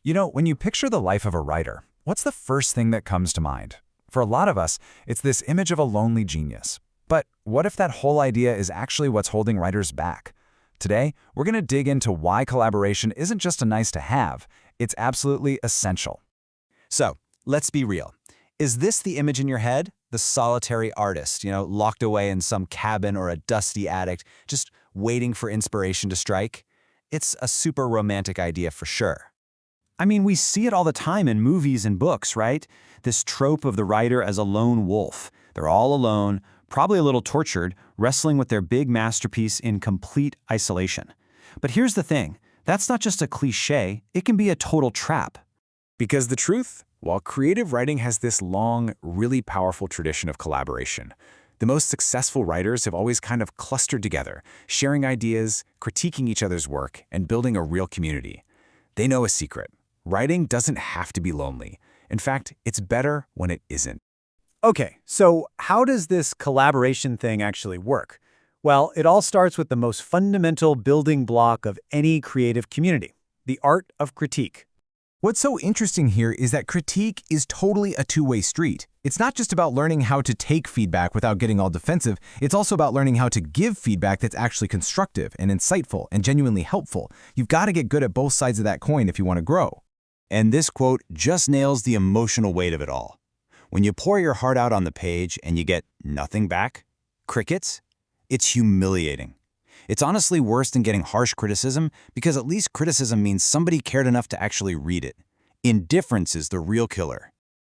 When you picture the life of a writer, what's the first thing that comes to mind? For a lot of us, it's this image of a lonely genius. But what if that whole idea is actually what's holding writers back? Today, we're going to dig into why collaboration isn't just a nice to have, it's absolutely essential. So, let's be real. Is this the image in your head? The solitary artist, locked away in some cabin or a dusty attic, just waiting for inspiration to strike? It's a super romantic idea for sure. I mean, we see it all the time in movies and books, right? This trope of the writer as a lone wolf. They're all alone, probably a little tortured, wrestling with their big masterpiece in complete isolation. But here's the thing, that's not just a cliché, it can be a total trap. Because the truth, while creative writing has this long, really powerful tradition of collaboration, the most successful writers have always kind of clustered together, sharing ideas, critiquing each other's work, and building a real community. They know a secret. Writing doesn't have to be lonely. In fact, it's better when it isn't. Okay, so how does this collaboration thing actually work? Well, it all starts with the most fundamental building block of any creative community, the art of critique. What's so interesting here is that critique is totally a two-way street. It's not just about learning how to take feedback without getting all defensive, it's also about learning how to give feedback that's actually constructive and insightful and genuinely helpful. You've got to get good at both sides of that coin if you want to grow. And this quote just nails the emotional weight of it all. When you pour your heart out on the page and you get nothing back, crickets, it's humiliating. It's honestly worse than getting harsh criticism because at least criticism means somebody cared enough to actually read it. Indifference is the real killer.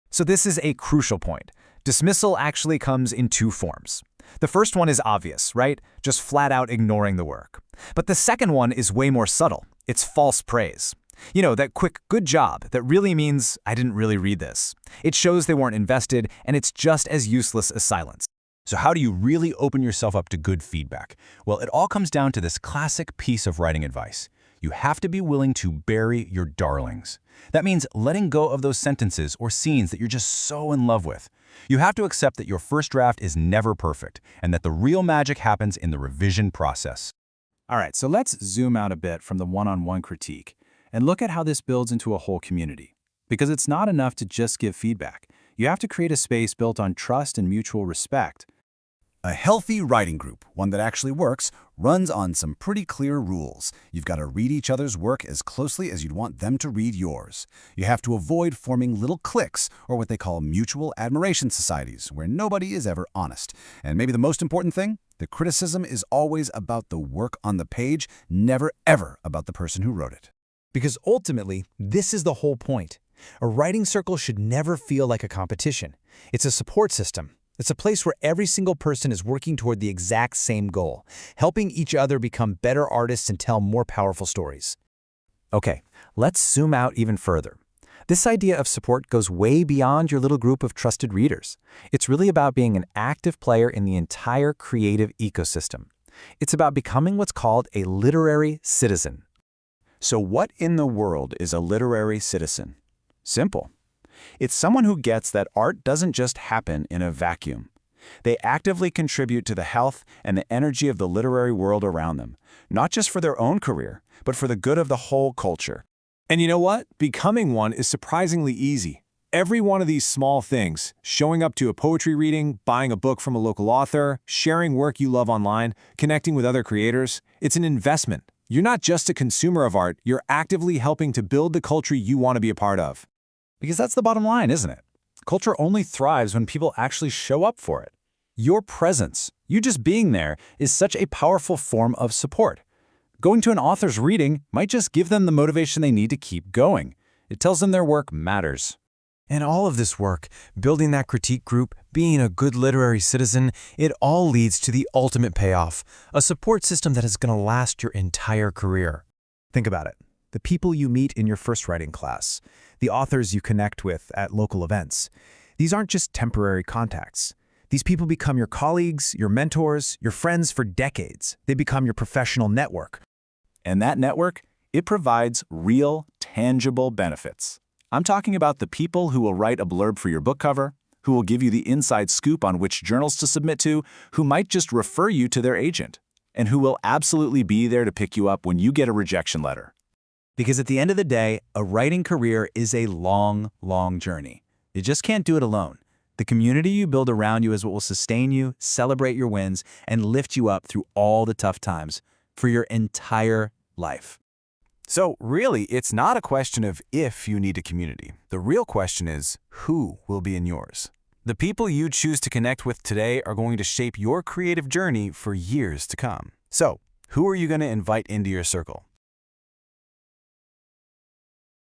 So this is a crucial point. Dismissal actually comes in two forms. The first one is obvious, right? Just flat out ignoring the work. But the second one is way more subtle. It's false praise. That quick good job that really means I didn't really read this. It shows they weren't invested, and it's just as useless as silence. So how do you really open yourself up to good feedback? Well, it all comes down to this classic piece of writing advice. You have to be willing to bury your darlings. That means letting go of those sentences or scenes that you're just so in love with. You have to accept that your first draft is never perfect, and that the real magic happens in the revision process. All right, so let's zoom out a bit from the one-on-one critique and look at how this builds into a whole community. Because it's not enough to just give feedback. You have to create a space built on trust and mutual respect. A healthy writing group, one that actually works, runs on some pretty clear rules. You've got to read each other's work as closely as you'd want them to read yours. You have to avoid forming little cliques, or what they call mutual admiration societies, where nobody is ever honest. And maybe the most important thing, the criticism is always about the work on the page, never ever about the person who wrote it. Because ultimately, this is the whole point. A writing circle should never feel like a competition. It's a support system. It's a place where every single person is working toward the exact same goal, helping each other become better artists and tell more powerful stories. Okay, let's zoom out even further. This idea of support goes way beyond your little group of trusted readers. It's really about being an active player in the entire creative ecosystem. It's about becoming what's called a literary citizen. So what in the world is a literary citizen? Simple. It's someone who gets that art doesn't just happen in a vacuum. They actively contribute to the health and the energy of the literary world around them, not just for their own career, but for the good of the whole culture. And you know what? Becoming one is surprisingly easy. Every one of these small things, showing up to a poetry reading, buying a book from a local author, sharing work you love online, connecting with other creators, it's an investment. You're not just a consumer of art, you're actively helping to build the culture you want to be a part of. Because that's the bottom line, isn't it? Culture only thrives when people actually show up for it. Your presence, you just being there, is such a powerful form of support. Going to an author's reading might just give them the motivation they need to keep going. It tells them their work matters. And all of this work, building that critique group, being a good literary citizen, it all leads to the ultimate payoff, a support system that is going to last your entire career. Think about it. The people you meet in your first writing class, the authors you connect with at local events. These aren't just temporary contacts. These people become your colleagues, your mentors, your friends for decades. They become your professional network. And that network, it provides real, tangible benefits. I'm talking about the people who will write a blurb for your book cover, who will give you the inside scoop on which journals to submit to, who might just refer you to their agent, and who will absolutely be there to pick you up when you get a rejection letter. Because at the end of the day, a writing career is a long, long journey. You just can't do it alone. The community you build around you is what will sustain you, celebrate your wins, and lift you up through all the tough times for your entire life. So really, it's not a question of if you need a community. The real question is who will be in yours. The people you choose to connect with today are going to shape your creative journey for years to come. So, who are you going to invite into your circle?